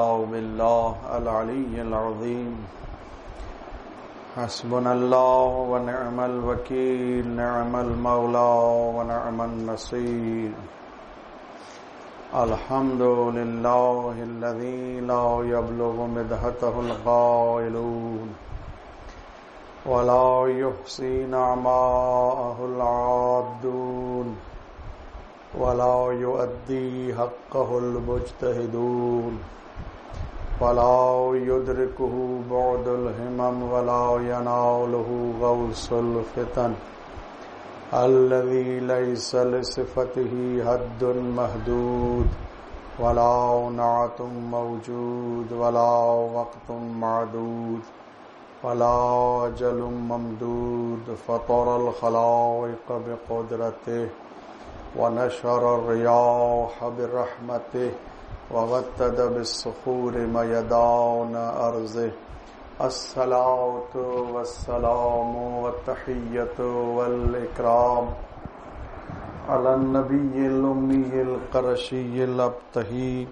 بالله العلي العظيم حسبنا الله ونعم الوكيل نعم المولى ونعم النصير الحمد لله الذي لا يبلغ مدحته القائلون ولا يحصي نعماءه العادون ولا يؤدي حقه المجتهدون ولا يدركه بعد الهمم ولا يناله غوص الفتن الذي ليس لصفته حد محدود ولا نعت موجود ولا وقت معدود ولا أجل ممدود فطر الخلائق بقدرته ونشر الرياح برحمته ووتد بالصخور ميدان أرضه الصلاة والسلام والتحية والإكرام على النبي الأمي القرشي الأبتهي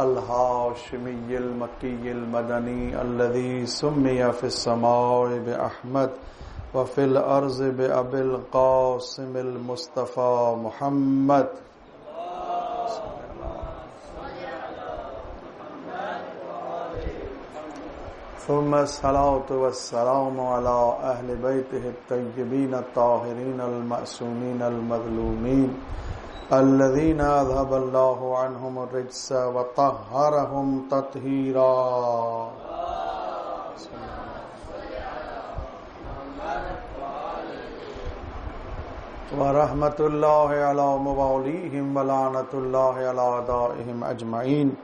الهاشمي المكي المدني الذي سمي في السماء بأحمد وفي الأرض بأبي القاسم المصطفى محمد ثم الصلاة والسلام على أهل بيته الطيبين الطاهرين المأسومين المظلومين الذين أذهب الله عنهم الرجس وطهرهم تطهيرا ورحمة الله على مواليهم ولعنة الله على أعدائهم أجمعين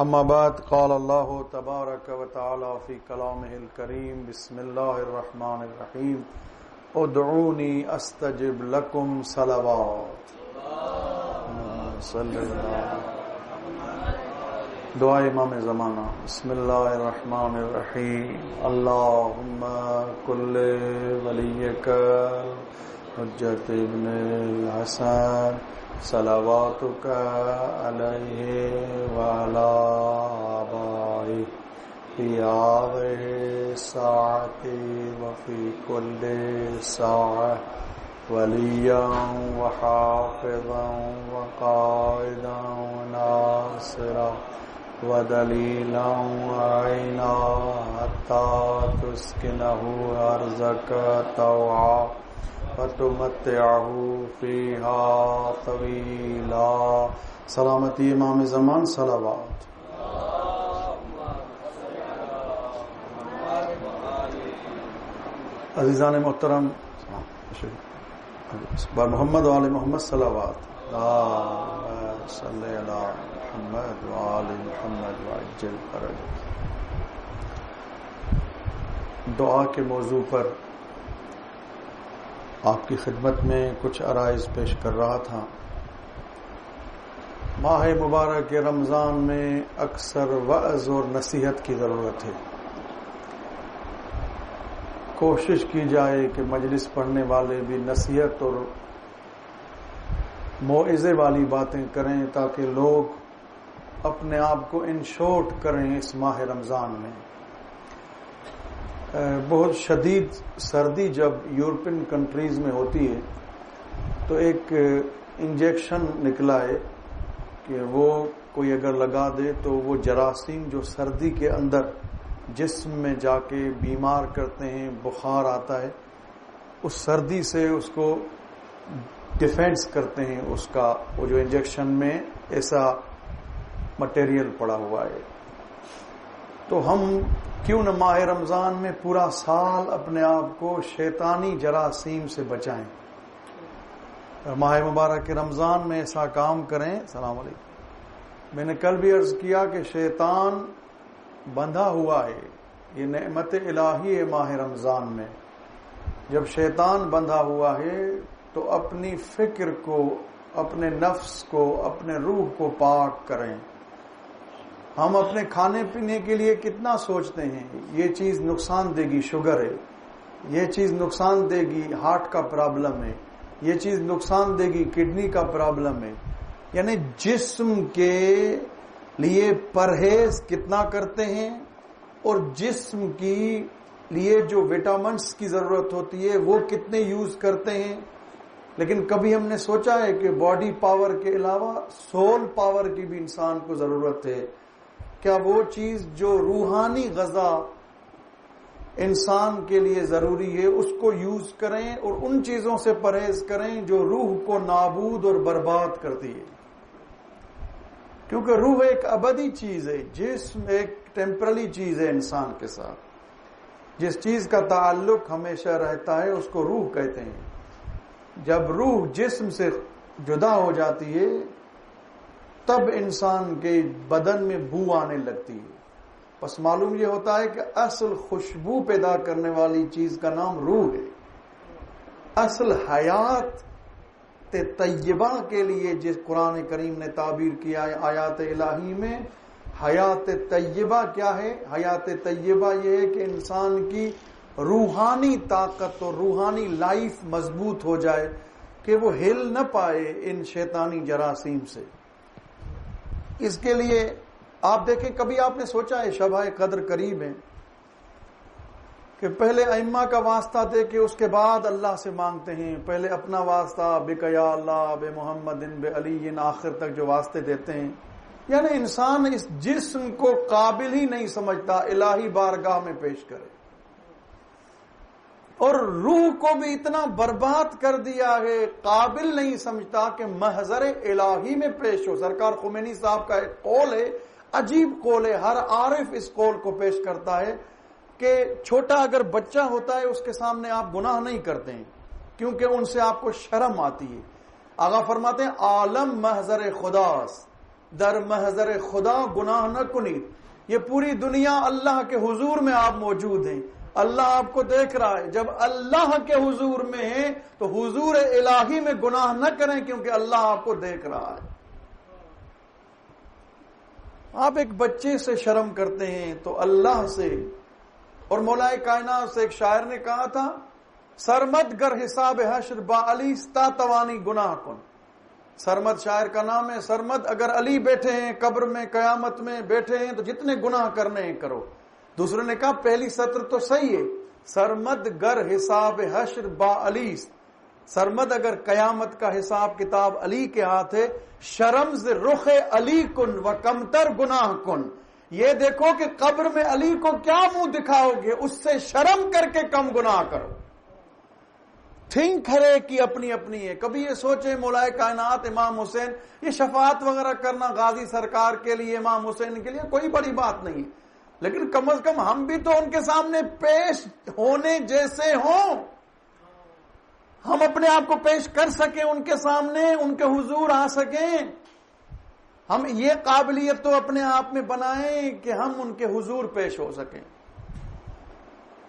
أما بعد قال الله تبارك وتعالى في كلامه الكريم بسم الله الرحمن الرحيم ادعوني أستجب لكم صلوات صلی اللہ دعا امام زمانہ بسم اللہ الرحمن الرحیم اللہم کل ولیک حجت ابن الحسن صلواتک علیہ وعلی آبائہ فی هذه الساعة وفی کل ساعة ولیا وحافظا وقائدا وناصرا ودلیلا وعینا حتی تسکنه ارضک طوعا فتمتعه فیہا طویلا سلامتی امام زمان صلوات عزیزان محترم بار محمد و آل محمد صلوات صلی علی محمد و آل محمد وعجل فرجہ. دعا کے موضوع پر آپ کی خدمت میں کچھ عرائض پیش کر رہا تھا. ماہ مبارک رمضان میں اکثر وعظ اور نصیحت کی ضرورت ہے. کوشش کی جائے کہ مجلس پڑھنے والے بھی نصیحت اور موعظے والی باتیں کریں تاکہ لوگ اپنے آپ کو انشورٹ کریں. اس ماہ رمضان میں بہت شدید سردی جب یورپین کنٹریز میں ہوتی ہے تو ایک انجیکشن نکلا ہے کہ وہ کوئی اگر لگا دے تو وہ جراثیم جو سردی کے اندر جسم میں جا کے بیمار کرتے ہیں، بخار آتا ہے، اس سردی سے اس کو ڈیفینس کرتے ہیں. اس کا وہ جو انجیکشن میں ایسا مٹیریل پڑا ہوا ہے. تو ہم کیوں نہ ماہ رمضان میں پورا سال اپنے آپ کو شیطانی جراثیم سے بچائیں. ماہ مبارک رمضان میں ایسا کام کریں. السلام علیکم. میں نے کل بھی عرض کیا کہ شیطان بندھا ہوا ہے. یہ نعمت الہی ہے. ماہ رمضان میں جب شیطان بندھا ہوا ہے تو اپنی فکر کو، اپنے نفس کو، اپنے روح کو پاک کریں. ہم اپنے کھانے پینے کے لیے کتنا سوچتے ہیں یہ چیز نقصان دے گی، شوگر ہے، یہ چیز نقصان دے گی، ہارٹ کا پرابلم ہے، یہ چیز نقصان دے گی، کڈنی کا پرابلم ہے. یعنی جسم کے لیے پرہیز کتنا کرتے ہیں اور جسم کی لیے جو وٹامنس کی ضرورت ہوتی ہے وہ کتنے یوز کرتے ہیں. لیکن کبھی ہم نے سوچا ہے کہ باڈی پاور کے علاوہ سول پاور کی بھی انسان کو ضرورت ہے. کیا وہ چیز جو روحانی غذا انسان کے لیے ضروری ہے اس کو یوز کریں اور ان چیزوں سے پرہیز کریں جو روح کو نابود اور برباد کرتی ہے. کیونکہ روح ایک ابدی چیز ہے، جسم ایک ٹیمپرری چیز ہے. انسان کے ساتھ جس چیز کا تعلق ہمیشہ رہتا ہے اس کو روح کہتے ہیں. جب روح جسم سے جدا ہو جاتی ہے تب انسان کے بدن میں بو آنے لگتی ہے. بس معلوم یہ ہوتا ہے کہ اصل خوشبو پیدا کرنے والی چیز کا نام روح ہے. اصل حیات طیبہ کے لیے جس قرآن کریم نے تعبیر کیا ہے آیات الہی میں، حیات طیبہ کیا ہے؟ حیات طیبہ یہ ہے کہ انسان کی روحانی طاقت اور روحانی لائف مضبوط ہو جائے کہ وہ ہل نہ پائے ان شیطانی جراثیم سے. اس کے لیے آپ دیکھیں، کبھی آپ نے سوچا ہے شب قدر قریب ہے کہ پہلے ائمہ کا واسطہ دے کے اس کے بعد اللہ سے مانگتے ہیں. پہلے اپنا واسطہ بک یا اللہ بے محمد بے علی آخر تک جو واسطے دیتے ہیں. یعنی انسان اس جسم کو قابل ہی نہیں سمجھتا الہی بارگاہ میں پیش کرے، اور روح کو بھی اتنا برباد کر دیا ہے، قابل نہیں سمجھتا کہ محضر الہی میں پیش ہو. سرکار خمینی صاحب کا ایک قول ہے، عجیب قول ہے، ہر عارف اس قول کو پیش کرتا ہے کہ چھوٹا اگر بچہ ہوتا ہے اس کے سامنے آپ گناہ نہیں کرتے ہیں کیونکہ ان سے آپ کو شرم آتی ہے. آقا فرماتے ہیں عالم محضر خداست، در محضر خدا گناہ نہ کنید. یہ پوری دنیا اللہ کے حضور میں آپ موجود ہیں، اللہ آپ کو دیکھ رہا ہے. جب اللہ کے حضور میں ہیں تو حضور الہی میں گناہ نہ کریں کیونکہ اللہ آپ کو دیکھ رہا ہے. آپ ایک بچے سے شرم کرتے ہیں تو اللہ سے. اور مولا کائنات سے ایک شاعر نے کہا تھا سرمد گر حساب حشر با علی ستا توانی گناہ کن. سرمد شاعر کا نام ہے. سرمد اگر علی بیٹھے ہیں قبر میں قیامت میں بیٹھے ہیں تو جتنے گناہ کرنے ہیں کرو. دوسرے نے کہا پہلی سطر تو صحیح ہے، سرمد گر حساب حشر با علی. سرمد اگر قیامت کا حساب کتاب علی کے ہاتھ ہے، شرم ز رخ علی کن و کمتر گناہ کن. یہ دیکھو کہ قبر میں علی کو کیا منہ دکھاؤ گے، اس سے شرم کر کے کم گناہ کرو. تھنک ہر ایک کی اپنی اپنی ہے. کبھی یہ سوچے مولا کائنات امام حسین، یہ شفاعت وغیرہ کرنا غازی سرکار کے لیے امام حسین کے لیے کوئی بڑی بات نہیں، لیکن کم از کم ہم بھی تو ان کے سامنے پیش ہونے جیسے ہوں، ہم اپنے آپ کو پیش کر سکیں ان کے سامنے، ان کے حضور آ سکیں. ہم یہ قابلیت تو اپنے آپ میں بنائیں کہ ہم ان کے حضور پیش ہو سکیں.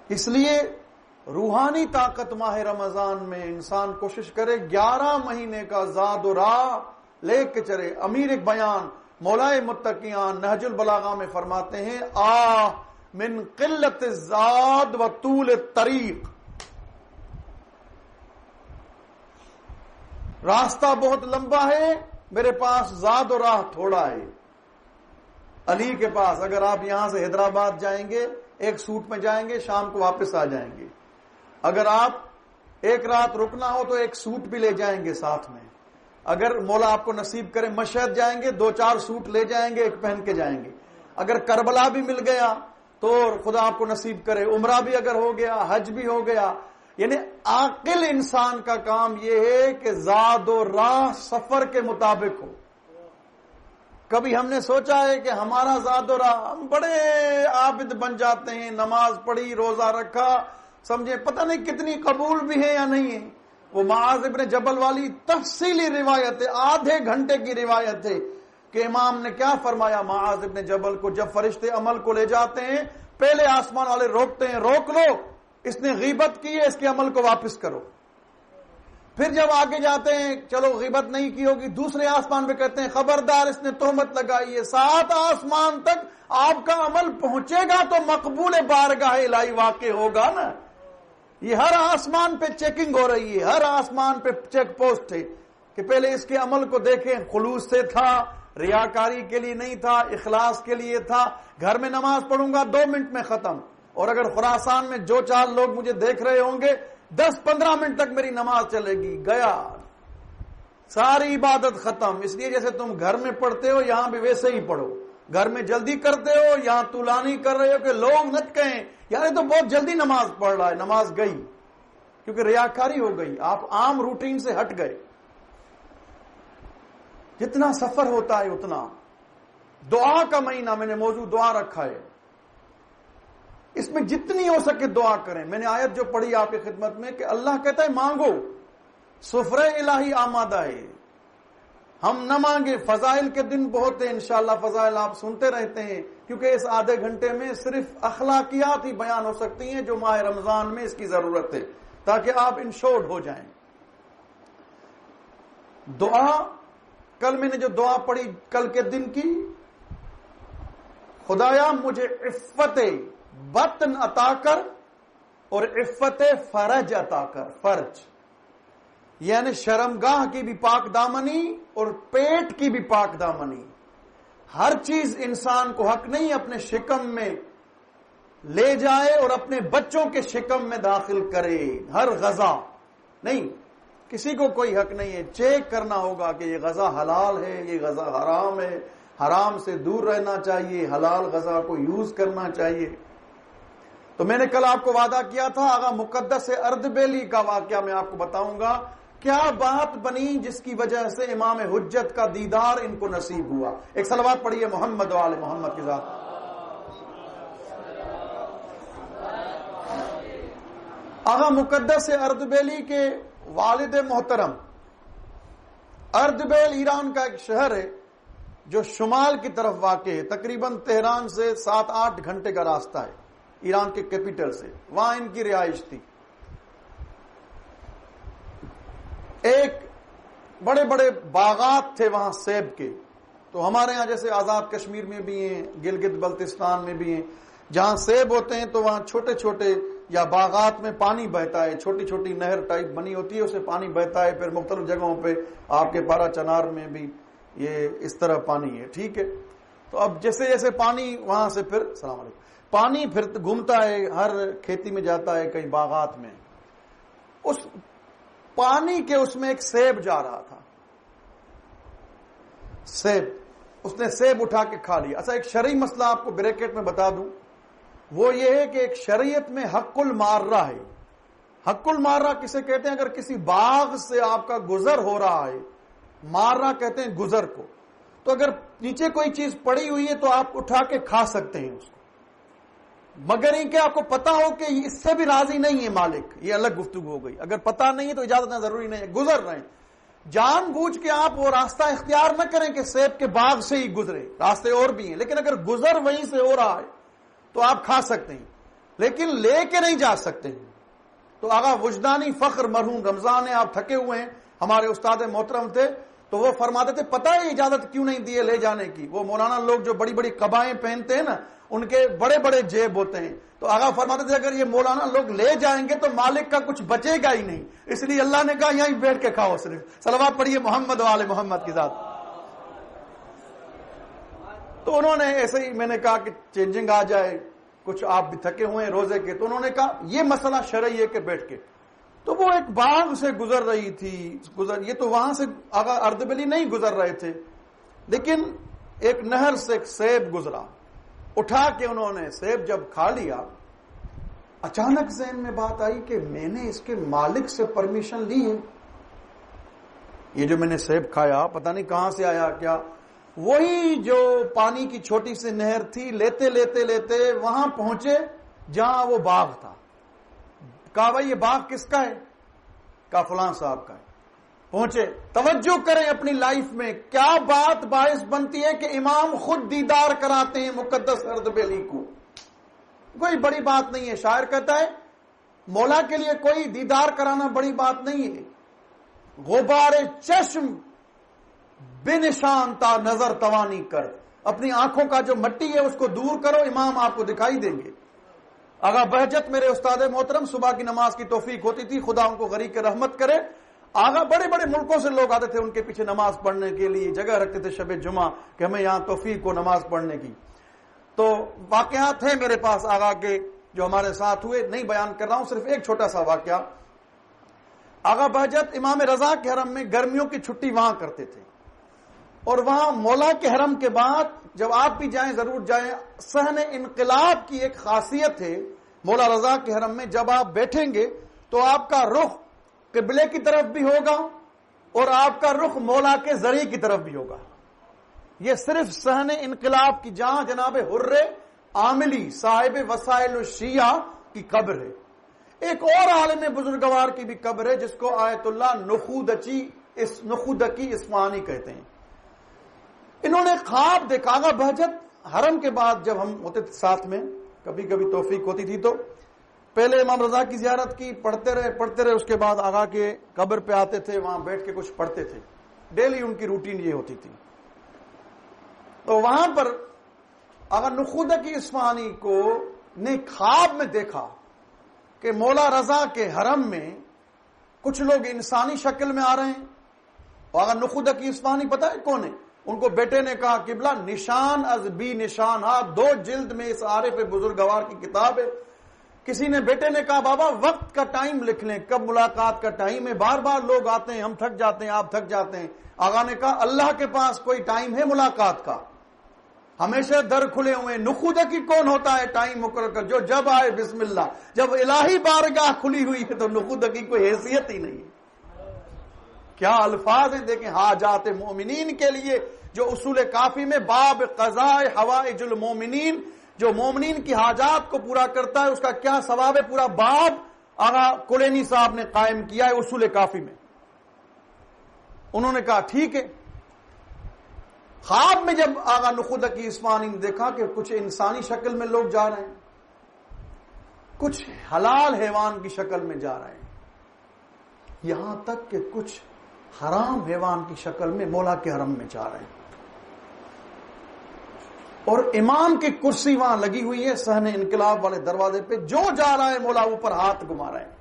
اس لیے روحانی طاقت ماہ رمضان میں انسان کوشش کرے 11 مہینے کا زاد و راہ لے کے چلے. امیر ایک بیان مولائے متقیان نہج البلاغہ میں فرماتے ہیں من قلت الزاد و طول الطریق. راستہ بہت لمبا ہے، میرے پاس زاد و راہ تھوڑا ہے. علی کے پاس اگر آپ یہاں سے حیدرآباد جائیں گے ایک سوٹ میں جائیں گے، شام کو واپس آ جائیں گے. اگر آپ ایک رات رکنا ہو تو ایک سوٹ بھی لے جائیں گے ساتھ میں. اگر مولا آپ کو نصیب کرے مشہد جائیں گے 2-4 سوٹ لے جائیں گے، ایک پہن کے جائیں گے. اگر کربلا بھی مل گیا تو خدا آپ کو نصیب کرے عمرہ بھی اگر ہو گیا، حج بھی ہو گیا. یعنی عاقل انسان کا کام یہ ہے کہ زاد و راہ سفر کے مطابق ہو. کبھی ہم نے سوچا ہے کہ ہمارا زاد و راہ، ہم بڑے عابد بن جاتے ہیں، نماز پڑھی، روزہ رکھا، سمجھے پتہ نہیں کتنی قبول بھی ہے یا نہیں ہے. وہ معاذ ابن جبل والی تفصیلی روایت ہے، آدھے گھنٹے کی روایت ہے کہ امام نے کیا فرمایا معاذ ابن جبل کو جب فرشتے عمل کو لے جاتے ہیں پہلے آسمان والے روکتے ہیں، روک لو اس نے غیبت کی ہے، اس کے عمل کو واپس کرو. پھر جب آگے جاتے ہیں چلو غیبت نہیں کی ہوگی، دوسرے آسمان پہ کہتے ہیں خبردار اس نے تہمت لگائی ہے. 7 آسمان تک آپ کا عمل پہنچے گا تو مقبول بارگاہ الہی واقع ہوگا نا. یہ ہر آسمان پہ چیکنگ ہو رہی ہے، ہر آسمان پہ چیک پوسٹ ہے کہ پہلے اس کے عمل کو دیکھیں خلوص سے تھا، ریاکاری کے لیے نہیں تھا، اخلاص کے لیے تھا. گھر میں نماز پڑھوں گا 2 منٹ میں ختم، اور اگر خراسان میں جو 4 لوگ مجھے دیکھ رہے ہوں گے 10-15 منٹ تک میری نماز چلے گی. گیا ساری عبادت ختم. اس لیے جیسے تم گھر میں پڑھتے ہو یہاں بھی ویسے ہی پڑھو. گھر میں جلدی کرتے ہو، یہاں طولانی کر رہے ہو کہ لوگ نہ کہیں یار یہ تو بہت جلدی نماز پڑھ رہا ہے. نماز گئی کیونکہ ریاکاری ہو گئی، آپ عام روٹین سے ہٹ گئے. جتنا سفر ہوتا ہے اتنا. دعا کا مہینہ میں نے موضوع دعا رکھا ہے، اس میں جتنی ہو سکے دعا کریں. میں نے آیت جو پڑھی آپ کی خدمت میں کہ اللہ کہتا ہے مانگو، سفرہ الہی آمادہ ہے. ہم نہ مانگے. فضائل کے دن بہت ہیں، انشاءاللہ فضائل آپ سنتے رہتے ہیں، کیونکہ اس آدھے گھنٹے میں صرف اخلاقیات ہی بیان ہو سکتی ہیں جو ماہ رمضان میں اس کی ضرورت ہے تاکہ آپ انشورڈ ہو جائیں. دعا، کل میں نے جو دعا پڑھی کل کے دن کی، خدایا مجھے عفت بطن عطا کر اور عفت فرج عطا کر. فرج یعنی شرمگاہ کی بھی پاک دامنی اور پیٹ کی بھی پاک دامنی. ہر چیز انسان کو حق نہیں اپنے شکم میں لے جائے اور اپنے بچوں کے شکم میں داخل کرے. ہر غذا نہیں، کسی کو کوئی حق نہیں ہے. چیک کرنا ہوگا کہ یہ غذا حلال ہے، یہ غذا حرام ہے، حرام سے دور رہنا چاہیے، حلال غذا کو یوز کرنا چاہیے. تو میں نے کل آپ کو وعدہ کیا تھا آغا مقدس اردبیلی کا واقعہ میں آپ کو بتاؤں گا. کیا بات بنی جس کی وجہ سے امام حجت کا دیدار ان کو نصیب ہوا. ایک صلوات پڑھیے محمد و آل محمد کی ذات. آغا مقدس اردبیلی کے والد محترم، اردبیل ایران کا ایک شہر ہے جو شمال کی طرف واقع ہے، تقریباً تہران سے 7-8 گھنٹے کا راستہ ہے ایران کے کیپٹل سے. وہاں ان کی رہائش تھی. ایک بڑے بڑے باغات تھے وہاں سیب کے. تو ہمارے ہاں جیسے آزاد کشمیر میں بھی ہیں، گلگت بلتستان میں بھی ہیں، جہاں سیب ہوتے ہیں تو وہاں چھوٹے چھوٹے یا باغات میں پانی بہتا ہے، چھوٹی چھوٹی نہر ٹائپ بنی ہوتی ہے، اسے پانی بہتا ہے. پھر مختلف جگہوں پہ آپ کے پارا چنار میں بھی یہ اس طرح پانی ہے. ٹھیک ہے. تو اب جیسے جیسے پانی وہاں سے پھر السلام علیکم پانی پھر گھومتا ہے، ہر کھیتی میں جاتا ہے، کئی باغات میں. اس پانی کے اس میں ایک سیب جا رہا تھا. سیب، اس نے سیب اٹھا کے کھا لیا. اچھا ایک شرعی مسئلہ آپ کو بریکٹ میں بتا دوں، وہ یہ ہے کہ ایک شریعت میں حق المارہ ہے. حق المارہ کسے کہتے ہیں؟ اگر کسی باغ سے آپ کا گزر ہو رہا ہے، مارہ کہتے ہیں گزر کو، تو اگر نیچے کوئی چیز پڑی ہوئی ہے تو آپ اٹھا کے کھا سکتے ہیں اس کو، مگر یہ کہ آپ کو پتا ہو کہ اس سے بھی راضی نہیں ہے مالک. یہ الگ گفتگو ہو گئی. اگر پتا نہیں ہے تو اجازت نہ ضروری نہیں ہے. گزر رہے ہیں، جان بوجھ کے آپ وہ راستہ اختیار نہ کریں کہ سیب کے باغ سے ہی گزرے، راستے اور بھی ہیں، لیکن اگر گزر وہیں سے ہو رہا ہے تو آپ کھا سکتے ہیں، لیکن لے کے نہیں جا سکتے ہیں. تو آغا وجدانی فخر مرحوم رمضان ہے، آپ تھکے ہوئے ہیں، ہمارے استاد محترم تھے، تو وہ فرماتے تھے پتہ ہے اجازت کیوں نہیں دیے لے جانے کی؟ وہ مولانا لوگ جو بڑی بڑی قبائیں پہنتے ہیں نا، ان کے بڑے بڑے جیب ہوتے ہیں. تو آغا فرماتے تھے اگر یہ مولانا لوگ لے جائیں گے تو مالک کا کچھ بچے گا ہی نہیں، اس لیے اللہ نے کہا یہیں بیٹھ کے کھاؤ. صرف صلوات پڑھیے محمد و آل محمد کی ذات. تو انہوں نے ایسے ہی، میں نے کہا کہ چینجنگ آ جائے، کچھ آپ بھی تھکے ہوئے ہیں روزے کے، تو انہوں نے کہا یہ مسئلہ شرعی ہے کہ بیٹھ کے. تو وہ ایک باغ سے گزر رہی تھی، یہ تو وہاں سے آغا اردبیلی نہیں گزر رہے تھے، لیکن ایک نہر سے ایک سیب گزرا. اٹھا کے انہوں نے سیب جب کھا لیا، اچانک ذہن میں بات آئی کہ میں نے اس کے مالک سے پرمیشن لی ہے. یہ جو میں نے سیب کھایا پتہ نہیں کہاں سے آیا، کیا وہی جو پانی کی چھوٹی سی نہر تھی، لیتے لیتے لیتے وہاں پہنچے جہاں وہ باغ تھا. کہا بھائی یہ باغ کس کا ہے؟ کہا فلاں صاحب کا ہے. پہنچے. توجہ کریں اپنی لائف میں کیا بات باعث بنتی ہے کہ امام خود دیدار کراتے ہیں مقدس اردبیلی کو. کوئی بڑی بات نہیں ہے. شاعر کہتا ہے مولا کے لیے کوئی دیدار کرانا بڑی بات نہیں ہے. غبار چشم بے نشان تا نظر توانی کر، اپنی آنکھوں کا جو مٹی ہے اس کو دور کرو، امام آپ کو دکھائی دیں گے. آغا بہجت میرے استاد محترم، صبح کی نماز کی توفیق ہوتی تھی، خدا ان کو غریق رحمت کرے. آگا بڑے بڑے ملکوں سے لوگ آتے تھے ان کے پیچھے نماز پڑھنے کے لیے، جگہ رکھتے تھے شب جمعہ کہ ہمیں یہاں توفیق کو نماز پڑھنے کی. تو واقعات ہیں میرے پاس آگا کے جو ہمارے ساتھ ہوئے، نہیں بیان کر رہا ہوں، صرف ایک چھوٹا سا واقعہ. آغا بہجت امام رضا کے حرم میں گرمیوں کی چھٹی وہاں کرتے تھے، اور وہاں مولا کے حرم کے بعد جب آپ بھی جائیں ضرور جائیں، صحن انقلاب کی ایک خاصیت ہے مولا رضا کے حرم میں. جب آپ بیٹھیں گے تو آپ کا رخ قبلے کی طرف بھی ہوگا اور آپ کا رخ مولا کے ذریعے کی طرف بھی ہوگا. یہ صرف صحن انقلاب کی جہاں جناب حر عاملی صاحب وسائل الشیعہ کی قبر ہے. ایک اور عالم بزرگوار کی بھی قبر ہے جس کو آیت اللہ نخودکی اصفہانی کہتے ہیں. انہوں نے خواب دیکھا. آغا بہجت حرم کے بعد جب ہم ہوتے تھے ساتھ میں، کبھی کبھی توفیق ہوتی تھی تو پہلے امام رضا کی زیارت کی، پڑھتے رہے، اس کے بعد آغا کے قبر پہ آتے تھے، وہاں بیٹھ کے کچھ پڑھتے تھے. ڈیلی ان کی روٹین یہ ہوتی تھی. تو وہاں پر آغا نخودکی اصفہانی کو نے خواب میں دیکھا کہ مولا رضا کے حرم میں کچھ لوگ انسانی شکل میں آ رہے ہیں. آغا نخودکی اصفہانی پتہ ہے کون ہے؟ ان کو بیٹے نے کہا قبلہ نشان از بی نشان، 2 جلد میں اس عارف بزرگوار کی کتاب ہے. کسی نے بیٹے نے کہا بابا وقت کا ٹائم لکھ لیں، کب ملاقات کا ٹائم ہے، بار بار لوگ آتے ہیں، ہم تھک جاتے ہیں، آپ تھک جاتے ہیں. آغا نے کہا اللہ کے پاس کوئی ٹائم ہے ملاقات کا؟ ہمیشہ در کھلے ہوئے. نخودکی کون ہوتا ہے ٹائم مقرر کر؟ جو جب آئے بسم اللہ. جب الہی بارگاہ کھلی ہوئی ہے تو نخودکی کوئی حیثیت ہی نہیں ہے. کیا الفاظ ہیں دیکھیں. حاجات مومنین کے لیے جو اصول کافی میں باب قضاء حوائج المومنین، جو مومنین کی حاجات کو پورا کرتا ہے اس کا کیا ثواب ہے، پورا باب آغا کلینی صاحب نے قائم کیا ہے اصول کافی میں. انہوں نے کہا ٹھیک ہے. خواب میں جب آغا نخودکی اصفہانی نے دیکھا کہ کچھ انسانی شکل میں لوگ جا رہے ہیں، کچھ حلال حیوان کی شکل میں جا رہے ہیں، یہاں تک کہ کچھ حرام حیوان کی شکل میں مولا کے حرم میں جا رہے ہیں، اور امام کی کرسی وہاں لگی ہوئی ہے صحن انقلاب والے دروازے پہ. جو جا رہا ہے مولا اوپر ہاتھ گھما رہے ہیں،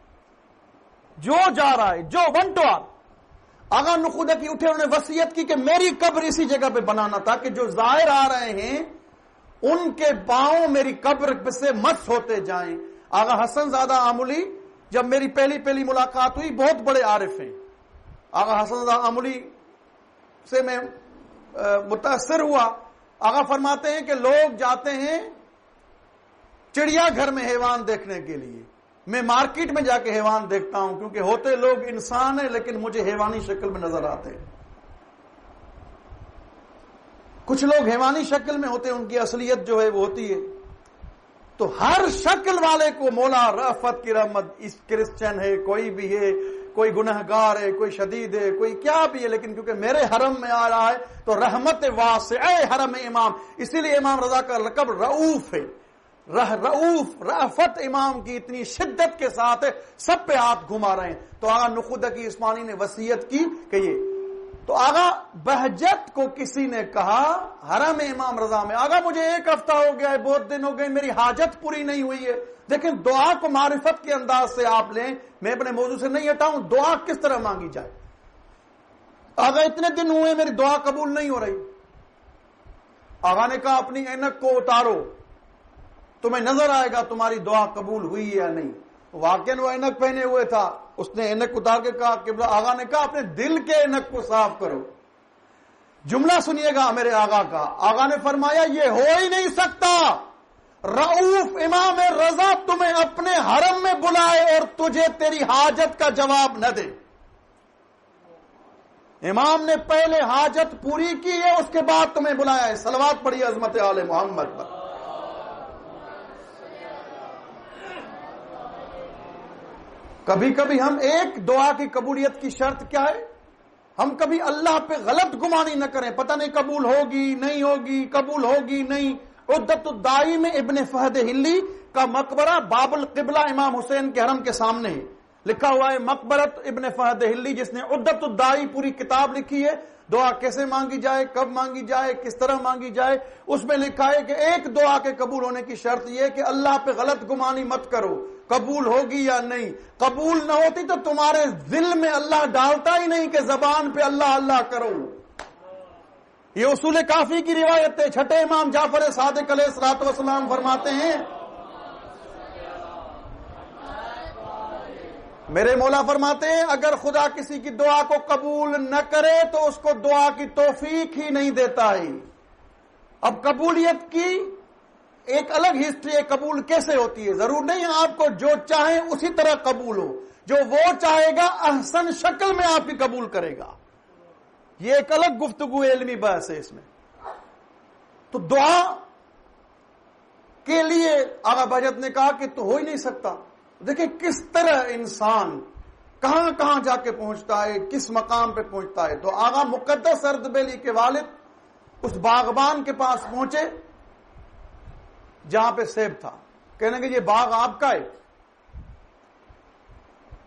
جو جا رہا ہے، جو ون ٹو آل. آغا نخودکی اٹھے، انہوں نے وصیت کی کہ میری قبر اسی جگہ پہ بنانا تھا کہ جو زائر آ رہے ہیں ان کے پاؤں میری قبر سے مس ہوتے جائیں. آغا حسن زادہ آملی جب میری پہلی ملاقات ہوئی، بہت بڑے عارف ہیں. آغا حسن زادہ آملی سے میں متاثر ہوا. آغا فرماتے ہیں کہ لوگ جاتے ہیں چڑیا گھر میں حیوان دیکھنے کے لیے، میں مارکیٹ میں جا کے حیوان دیکھتا ہوں کیونکہ ہوتے لوگ انسان ہیں لیکن مجھے حیوانی شکل میں نظر آتے ہیں. کچھ لوگ حیوانی شکل میں ہوتے ہیں، ان کی اصلیت جو ہے وہ ہوتی ہے. تو ہر شکل والے کو مولا رأفت کی رحمت، اس کرسچن ہے، کوئی بھی ہے، کوئی گنہگار ہے، کوئی شدید ہے، کوئی کیا بھی ہے، لیکن کیونکہ میرے حرم میں آ رہا ہے تو رحمت واسعہ حرم امام. اسی لیے امام رضا کا لقب رؤوف ہے. رؤوف، رأفت امام کی اتنی شدت کے ساتھ سب پہ ہاتھ گھما رہے ہیں. تو آغا نخودکی اصفہانی نے وصیت کی کہ یہ. تو آغا بہجت کو کسی نے کہا حرم امام رضا میں، آغا مجھے 1 ہفتہ ہو گیا ہے، بہت دن ہو گئے، میری حاجت پوری نہیں ہوئی ہے. دیکھیں دعا کو معرفت کے انداز سے آپ لیں، میں اپنے موضوع سے نہیں ہٹاؤں. دعا کس طرح مانگی جائے؟ آغا اتنے دن ہوئے میری دعا قبول نہیں ہو رہی. آغا نے کہا اپنی اینک کو اتارو، تمہیں نظر آئے گا تمہاری دعا قبول ہوئی یا نہیں. واقعاً وہ اینک پہنے ہوئے تھا. اس نے اینک اتار کے کہا قبلہ. آغا نے کہا اپنے دل کے اینک کو صاف کرو. جملہ سنیے گا میرے آغا کا. آغا نے فرمایا یہ ہو ہی نہیں سکتا. رؤوف امام رضا تمہیں اپنے حرم میں بلائے اور تجھے تیری حاجت کا جواب نہ دے. امام نے پہلے حاجت پوری کی ہے، اس کے بعد تمہیں بلایا ہے. صلوات پڑھیے عظمت آل محمد پر. کبھی کبھی ہم ایک دعا کی قبولیت کی شرط کیا ہے، ہم کبھی اللہ پہ غلط گمانی نہ کریں. پتہ نہیں قبول ہوگی نہیں ہوگی، قبول ہوگی نہیں. عدت الدائی میں ابن فہد ہلی کا مقبرہ باب القبلہ امام حسین کے حرم کے سامنے ہے. لکھا ہوا ہے مقبرت ابن فہد ہلی، جس نے عدت الدائی پوری کتاب لکھی ہے. دعا کیسے مانگی جائے، کب مانگی جائے، کس طرح مانگی جائے. اس میں لکھا ہے کہ ایک دعا کے قبول ہونے کی شرط یہ ہے کہ اللہ پہ غلط گمانی مت کرو. قبول ہوگی یا نہیں. قبول نہ ہوتی تو تمہارے دل میں اللہ ڈالتا ہی نہیں کہ زبان پہ اللہ اللہ کرو. یہ اصول کافی کی روایت ہے. چھٹے امام جعفر صادق علیہ الصلوۃ والسلام فرماتے ہیں، میرے مولا فرماتے ہیں اگر خدا کسی کی دعا کو قبول نہ کرے تو اس کو دعا کی توفیق ہی نہیں دیتا ہے. اب قبولیت کی ایک الگ ہسٹری ہے. قبول کیسے ہوتی ہے؟ ضرور نہیں آپ کو جو چاہیں اسی طرح قبول ہو. جو وہ چاہے گا احسن شکل میں آپ کی قبول کرے گا. یہ ایک الگ گفتگو علمی بحث ہے اس میں. تو دعا کے لیے آغا بہجت نے کہا کہ تو ہو ہی نہیں سکتا. دیکھیں کس طرح انسان کہاں کہاں جا کے پہنچتا ہے، کس مقام پہ پہنچتا ہے. تو آغا مقدس اردبیلی کے والد اس باغبان کے پاس پہنچے جہاں پہ سیب تھا. کہنے لگے یہ باغ آپ کا ہے؟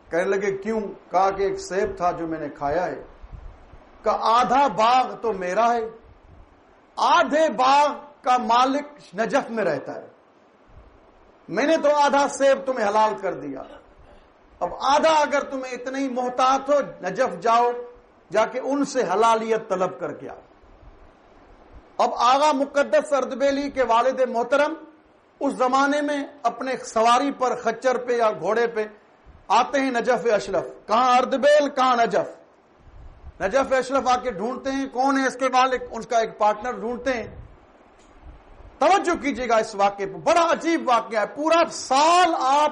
کہنے لگے کیوں؟ کہا کہ ایک سیب تھا جو میں نے کھایا ہے. کہ آدھا باغ تو میرا ہے، آدھے باغ کا مالک نجف میں رہتا ہے. میں نے تو آدھا سیب تمہیں حلال کر دیا. اب آدھا اگر تمہیں اتنے ہی محتاط ہو، نجف جاؤ، جا کے ان سے حلالیت طلب کر کے آؤ. اب آغا مقدس اردبیلی کے والد محترم اس زمانے میں اپنے سواری پر، خچر پہ یا گھوڑے پہ آتے ہیں نجف اشرف. کہاں اردبیل، کہاں نجف. نجف اشرف آ کے ڈھونڈتے ہیں کون ہے اس کے مالک، ان کا ایک پارٹنر ڈھونڈتے ہیں. توجہ کیجیے گا اس واقعے پہ، بڑا عجیب واقعہ ہے. پورا سال آپ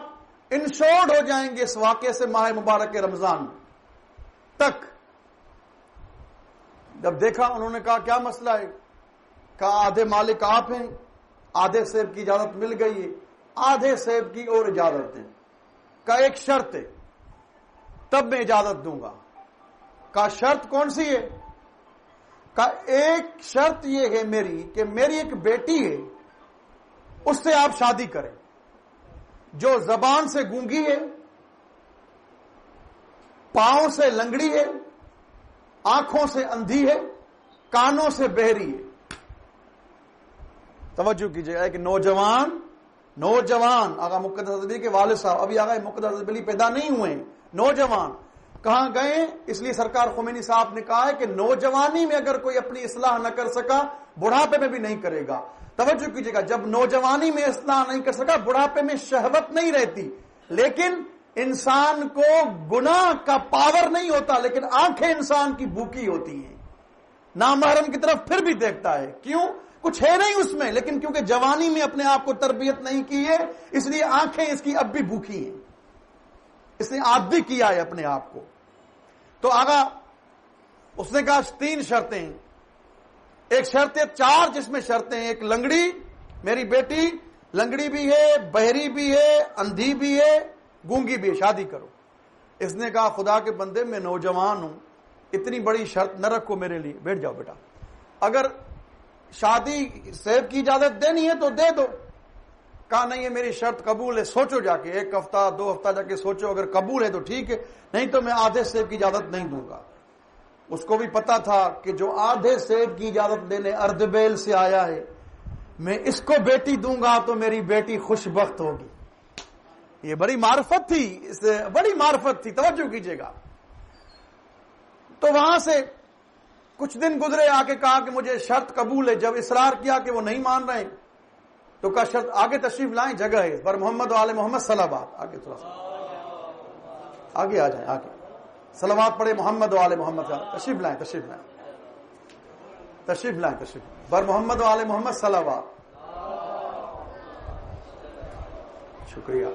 انشورڈ ہو جائیں گے اس واقعے سے ماہ مبارک رمضان تک. جب دیکھا انہوں نے کہا کیا مسئلہ ہے؟ کہا آدھے مالک آپ ہیں، آدھے سیب کی اجازت مل گئی ہے، آدھے سیب کی اور اجازت دیں. کہا ایک شرط ہے تب میں اجازت دوں گا. کہا شرط کون سی ہے؟ کہا ایک شرط یہ ہے میری کہ میری ایک بیٹی ہے، اس سے آپ شادی کریں، جو زبان سے گونگی ہے، پاؤں سے لنگڑی ہے، آنکھوں سے اندھی ہے، کانوں سے بہری ہے. توجہ کیجیے گا. ایک نوجوان آغا مقدس اردبیلی کے والد صاحب، ابھی آغا مقدس اردبیلی پیدا نہیں ہوئے ہیں، نوجوان کہاں گئے؟ اس لیے سرکار خمینی صاحب نے کہا ہے کہ نوجوانی میں اگر کوئی اپنی اصلاح نہ کر سکا بڑھاپے میں بھی نہیں کرے گا. توجہ کیجیے گا، جب نوجوانی میں اصلاح نہیں کر سکا بڑھاپے میں شہوت نہیں رہتی. لیکن انسان کو گناہ کا پاور نہیں ہوتا، لیکن آنکھیں انسان کی بھوکی ہوتی ہیں. نامحرم کی طرف پھر بھی دیکھتا ہے. کیوں؟ کچھ ہے نہیں اس میں، لیکن کیونکہ جوانی میں اپنے آپ کو تربیت نہیں کی ہے اس لیے آنکھیں اس کی اب بھی بھوکی ہیں. اس نے عادی کیا ہے اپنے آپ کو. تو آگا اس نے کہا 3 شرطیں ہیں. ایک شرط ہے 4 جس میں شرطیں ہیں. ایک لنگڑی، میری بیٹی لنگڑی بھی ہے، بہری بھی ہے، اندھی بھی ہے، گونگی بھی ہے، شادی کرو. اس نے کہا خدا کے بندے میں نوجوان ہوں، اتنی بڑی شرط نہ رکھو میرے لیے، بیٹھ جاؤ بیٹا. اگر شادی سیب کی اجازت دینی ہے تو دے دو. کہا نہیں ہے میری شرط قبول ہے. سوچو جا کے 1 ہفتہ 2 ہفتہ جا کے سوچو، اگر قبول ہے تو ٹھیک ہے، نہیں تو میں آدھے سیب کی اجازت نہیں دوں گا. اس کو بھی پتا تھا کہ جو آدھے سیب کی اجازت دینے اردبیل سے آیا ہے، میں اس کو بیٹی دوں گا تو میری بیٹی خوش بخت ہوگی. یہ بڑی معرفت تھی، اس بڑی معرفت تھی. توجہ کیجیے گا. تو وہاں سے کچھ دن گزرے، آ کے کہا کہ مجھے شرط قبول ہے. جب اصرار کیا کہ وہ نہیں مان رہے تو کہا شرط آگے تشریف لائیں، جگہ ہے پر محمد و آل محمد صلوات. آگے تھوڑا سا آگے آ جائیں، آگے صلوات پڑھے محمد و آل محمد. تشریف لائیں تشریف لائیں تشریف لائیں تشریف بر محمد و آل محمد صلوات. شکریہ.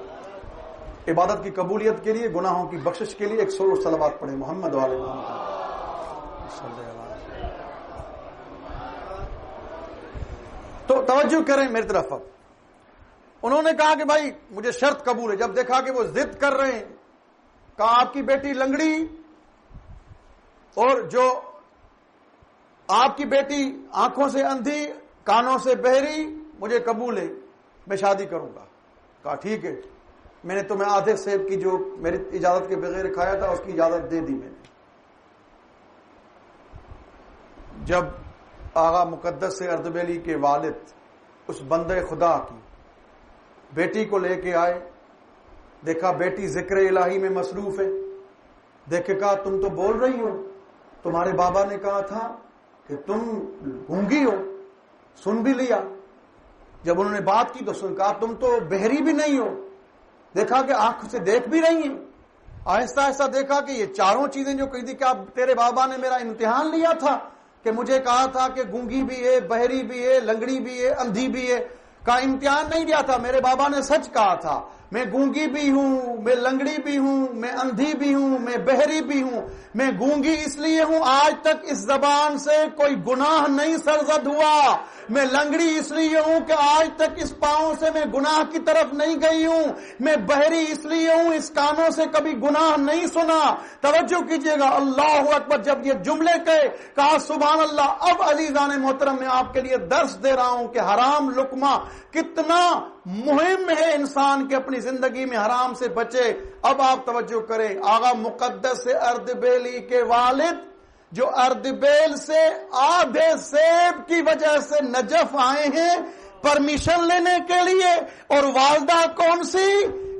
عبادت کی قبولیت کے لیے، گناہوں کی بخشش کے لیے 100 صلوات پڑھے محمد و آل محمد. تو توجہ کریں میری طرف. اب انہوں نے کہا کہ بھائی مجھے شرط قبول ہے. جب دیکھا کہ وہ ضد کر رہے ہیں، کہا آپ کی بیٹی لنگڑی اور جو آپ کی بیٹی آنکھوں سے اندھی، کانوں سے بہری، مجھے قبول ہے، میں شادی کروں گا. کہا ٹھیک ہے، میں نے تمہیں آدھے سیب کی جو میری اجازت کے بغیر کھایا تھا اس کی اجازت دے دی میں نے. جب آغا مقدس اردبیلی کے والد اس بندے خدا کی بیٹی کو لے کے آئے دیکھا بیٹی ذکر الہی میں مصروف ہے، دیکھ کے کہا تم تو بول رہی ہو، تمہارے بابا نے کہا تھا کہ تم گونگی ہو، سن بھی لیا۔ جب انہوں نے بات کی تو کہا تم تو بہری بھی نہیں ہو، دیکھا کہ آنکھ سے دیکھ بھی رہی ہیں۔ آہستہ آہستہ دیکھا کہ یہ چاروں چیزیں جو کہی تھی کہ اب تیرے بابا نے میرا امتحان لیا تھا کہ مجھے کہا تھا کہ گونگی بھی ہے، بہری بھی ہے، لنگڑی بھی ہے، اندھی بھی ہے، کا امتحان نہیں لیا تھا، میرے بابا نے سچ کہا تھا، میں گونگی بھی ہوں، میں لنگڑی بھی ہوں، میں اندھی بھی ہوں، میں بہری بھی ہوں۔ میں گونگی اس لیے ہوں آج تک اس زبان سے کوئی گناہ نہیں سرزد ہوا، میں لنگڑی اس لیے ہوں کہ آج تک اس پاؤں سے میں گناہ کی طرف نہیں گئی ہوں، میں بہری اس لیے ہوں اس کانوں سے کبھی گناہ نہیں سنا۔ توجہ کیجئے گا، اللہ اکبر، جب یہ جملے کہا سبحان اللہ۔ اب عزیزان محترم میں آپ کے لیے درس دے رہا ہوں کہ حرام لقمہ کتنا مہم ہے انسان کے اپنی زندگی میں حرام سے بچے۔ اب آپ توجہ کریں، آغا مقدس اردبیلی کے والد جو اردبیل سے آدھے سیب کی وجہ سے نجف آئے ہیں پرمیشن لینے کے لیے، اور والدہ کون سی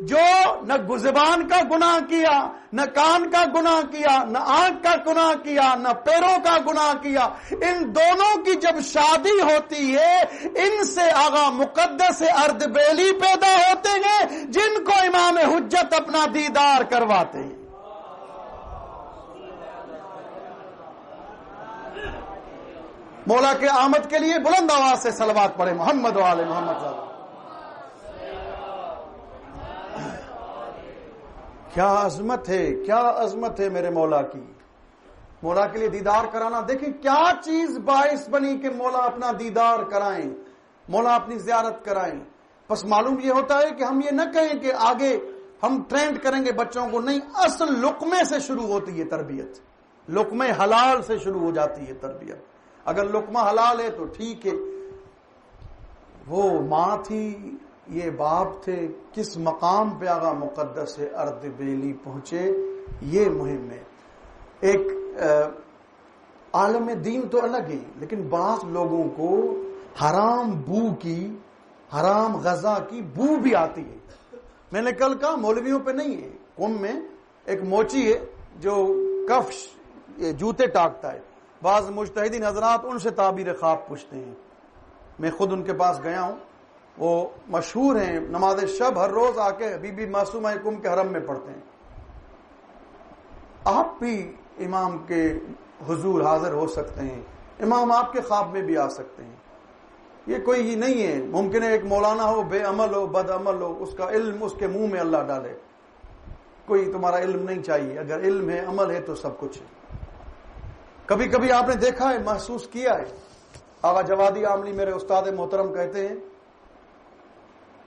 جو نہ زبان کا گناہ کیا، نہ کان کا گناہ کیا، نہ آنکھ کا گناہ کیا، نہ پیروں کا گناہ کیا، ان دونوں کی جب شادی ہوتی ہے ان سے آغا مقدس اردبیلی پیدا ہوتے ہیں جن کو امام حجت اپنا دیدار کرواتے ہیں۔ مولا کے آمد کے لیے بلند آواز سے صلوات پڑھے محمد و آل محمد صلی اللہ۔ کیا عظمت ہے، کیا عظمت ہے میرے مولا کی۔ مولا کے لیے دیدار کرانا، دیکھیں کیا چیز باعث بنی کہ مولا اپنا دیدار کرائیں، مولا اپنی زیارت کرائیں۔ بس معلوم یہ ہوتا ہے کہ ہم یہ نہ کہیں کہ آگے ہم ٹرینڈ کریں گے بچوں کو، نہیں، اصل لقمے سے شروع ہوتی ہے تربیت، لقمے حلال سے شروع ہو جاتی ہے تربیت۔ اگر لقمہ حلال ہے تو ٹھیک ہے۔ وہ ماں تھی، یہ باپ تھے، کس مقام پہ آغا مقدس اردبیلی پہنچے، یہ مہم ہے۔ ایک عالم دین تو الگ ہے، لیکن بعض لوگوں کو حرام بو کی، حرام غذا کی بو بھی آتی ہے۔ میں نے کل کہا مولویوں پہ نہیں ہے، قم میں ایک موچی ہے جو کفش جوتے ٹاکتا ہے، بعض مجتہدین حضرات ان سے تعبیر خواب پوچھتے ہیں، میں خود ان کے پاس گیا ہوں، وہ مشہور ہیں، نماز شب ہر روز آ کے بی بی معصومہ کم کے حرم میں پڑھتے ہیں۔ آپ بھی امام کے حضور حاضر ہو سکتے ہیں، امام آپ کے خواب میں بھی آ سکتے ہیں، یہ کوئی ہی نہیں ہے۔ ممکن ہے ایک مولانا ہو، بے عمل ہو، بد عمل ہو، اس کا علم اس کے منہ میں اللہ ڈالے، کوئی تمہارا علم نہیں چاہیے، اگر علم ہے عمل ہے تو سب کچھ ہے۔ کبھی کبھی آپ نے دیکھا ہے، محسوس کیا ہے، آغا جوادی عاملی میرے استاد محترم کہتے ہیں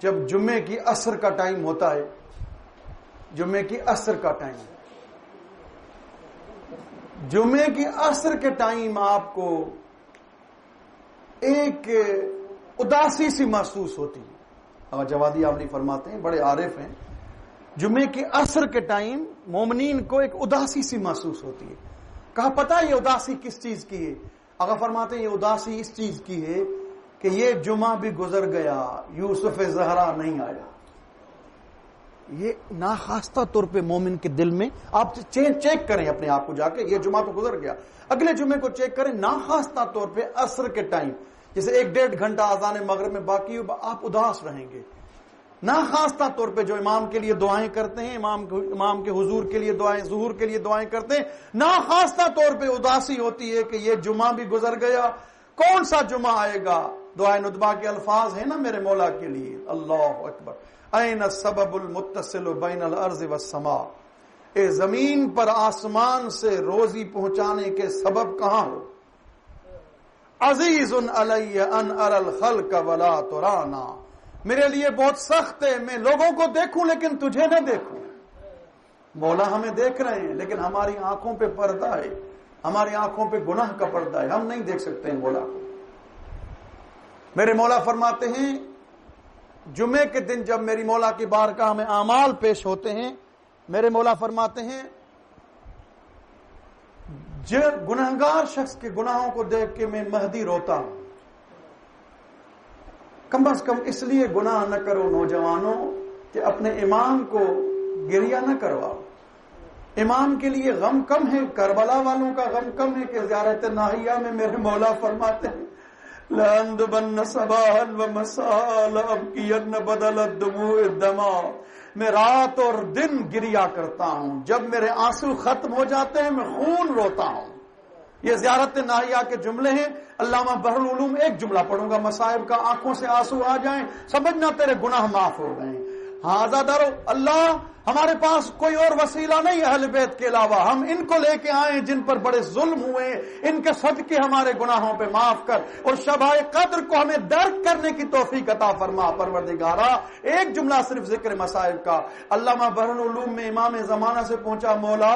جب جمعے کی عصر کا ٹائم ہوتا ہے، جمعے کی عصر کا ٹائم، جمعے کی عصر کے ٹائم آپ کو ایک اداسی سی محسوس ہوتی ہے۔ آغا جوادی عاملی فرماتے ہیں، بڑے عارف ہیں، جمعے کی عصر کے ٹائم مومنین کو ایک اداسی سی محسوس ہوتی ہے۔ کہا پتہ یہ اداسی کس چیز کی ہے؟ آقا فرماتے ہیں یہ اداسی اس چیز کی ہے کہ یہ جمعہ بھی گزر گیا، یوسف زہرا نہیں آیا۔ یہ ناخواستہ طور پہ مومن کے دل میں، آپ چیک کریں اپنے آپ کو جا کے، یہ جمعہ تو گزر گیا، اگلے جمعے کو چیک کریں، ناخواستہ طور پہ عصر کے ٹائم جیسے 1-1.5 گھنٹہ اذان مغرب میں باقی ہو، آپ اداس رہیں گے۔ ناخواستہ طور پہ جو امام کے لیے دعائیں کرتے ہیں، امام کے حضور کے لیے دعائیں، ظہور کے لیے دعائیں کرتے ہیں، ناخواستہ طور پہ اداسی ہوتی ہے کہ یہ جمعہ بھی گزر گیا، کون سا جمعہ آئے گا؟ دعائے ندبہ کے الفاظ ہیں نا میرے مولا کے لیے، اللہ اکبر، این السبب المتصل بین الارض والسماء، اے زمین پر آسمان سے روزی پہنچانے کے سبب کہاں ہو؟ عزیز علی ان اری الخلق ولا ترانا، میرے لیے بہت سخت ہے میں لوگوں کو دیکھوں لیکن تجھے نہ دیکھوں۔ مولا ہمیں دیکھ رہے ہیں لیکن ہماری آنکھوں پہ پردہ ہے، ہماری آنکھوں پہ گناہ کا پردہ ہے، ہم نہیں دیکھ سکتے ہیں مولا کو۔ میرے مولا فرماتے ہیں جمعے کے دن جب میری مولا کی بارگاہ میں اعمال پیش ہوتے ہیں، میرے مولا فرماتے ہیں جو گنہگار شخص کے گناہوں کو دیکھ کے میں مہدی روتا ہوں، کم از کم اس لیے گناہ نہ کرو نوجوانوں کہ اپنے امام کو گریہ نہ کرواؤ. امام کے لیے غم کم ہے، کربلا والوں کا غم کم ہے کہ زیارت ناہیہ میں میرے مولا فرماتے ہیں لَأَنْدُبَنَّ صَبَاحًا وَمَسَاءً لَأَبْكِيَنَّ بَدَلَ الدُّمُوعِ الدَّمَا. میں رات اور دن گریہ کرتا ہوں، جب میرے آنسو ختم ہو جاتے ہیں میں خون روتا ہوں. یہ زیارت ناہیہ کے جملے ہیں. علامہ بحر العلوم ایک جملہ پڑھوں گا، مصائب کا آنکھوں سے آنسو آ جائیں سمجھنا تیرے گناہ معاف ہو گئے. ہاں دارو اللہ، ہمارے پاس کوئی اور وسیلہ نہیں اہل بیت کے علاوہ، ہم ان کو لے کے آئیں جن پر بڑے ظلم ہوئے، ان کے صدقے ہمارے گناہوں پہ معاف کر، اور شبائے قدر کو ہمیں درک کرنے کی توفیق عطا فرما پروردگارا. ایک جملہ صرف ذکر مصائب کا. علامہ بحر العلوم میں امام زمانہ سے پوچھا مولا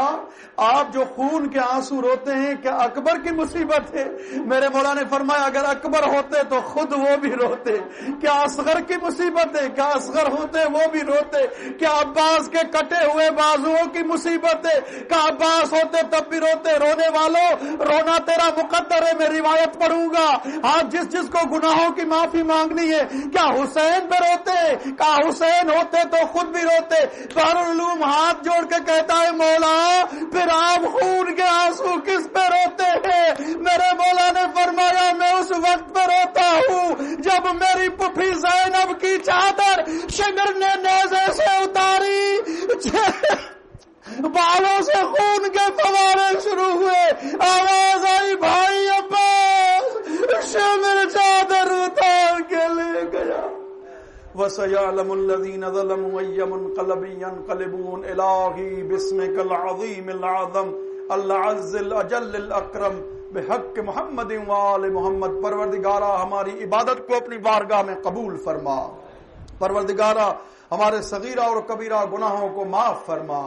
آپ جو خون کے آنسو روتے ہیں کیا اکبر کی مصیبت ہے؟ میرے مولا نے فرمایا اگر اکبر ہوتے تو خود وہ بھی روتے. کیا اصغر کی مصیبت ہے؟ کیا اصغر ہوتے وہ بھی روتے. کیا عباس کے کٹے ہوئے بازوؤں کی مصیبت ہے؟ کیا عباس ہوتے تب بھی روتے. رونے والوں رونا تیرا مقدر ہے. میں روایت پڑھوں گا. ہاں جس کو گناہوں کی معافی مانگنی ہے کیا حسین پہ روتے؟ کیا حسین ہوتے تو خود بھی روتے. بحر العلوم ہاتھ جوڑ کے کہتا ہے مولا پھر آپ خون کے آنسو کس پہ روتے ہیں؟ میرے مولا نے فرمایا میں اس وقت پہ روتا ہوں جب میری پھوپھی زینب کی چادر شمر نے نیزے سے اتاری، بالوں سے خون کے فوارے شروع ہوئے، آواز آئی بھائی عباس شمر چادر اتار کے لے گیا. وَسَيَعْلَمُ الَّذِينَ ظَلَمُوا أَيَّ مُنقَلَبٍ يَنقَلِبُونَ إِلَٰهِ بِاسْمِكَ الْعَظِيمِ الْأَعْظَمِ الْعَزِّ الْأَجَلِّ الْأَكْرَمِ بحق محمد وآل محمد. پروردگارہ ہماری عبادت کو اپنی بارگاہ میں قبول فرما. پروردگارہ ہمارے صغیرہ اور کبیرہ گناہوں کو معاف فرما.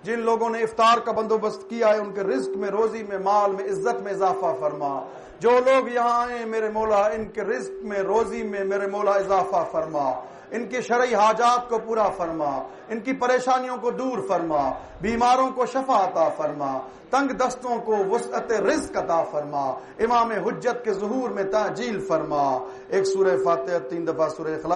جن لوگوں نے افطار کا بندوبست کیا ہے ان کے رزق میں، روزی میں، مال میں، عزت میں اضافہ فرما. جو لوگ یہاں آئے میرے مولا ان کے رزق میں، روزی میں میرے مولا اضافہ فرما. ان کے شرعی حاجات کو پورا فرما، ان کی پریشانیوں کو دور فرما، بیماروں کو شفا عطا فرما، تنگ دستوں کو وسعت رزق عطا فرما، امام حجت کے ظہور میں تعجیل فرما. ایک سورہ فاتحہ 3 دفعہ سورہ اخلاص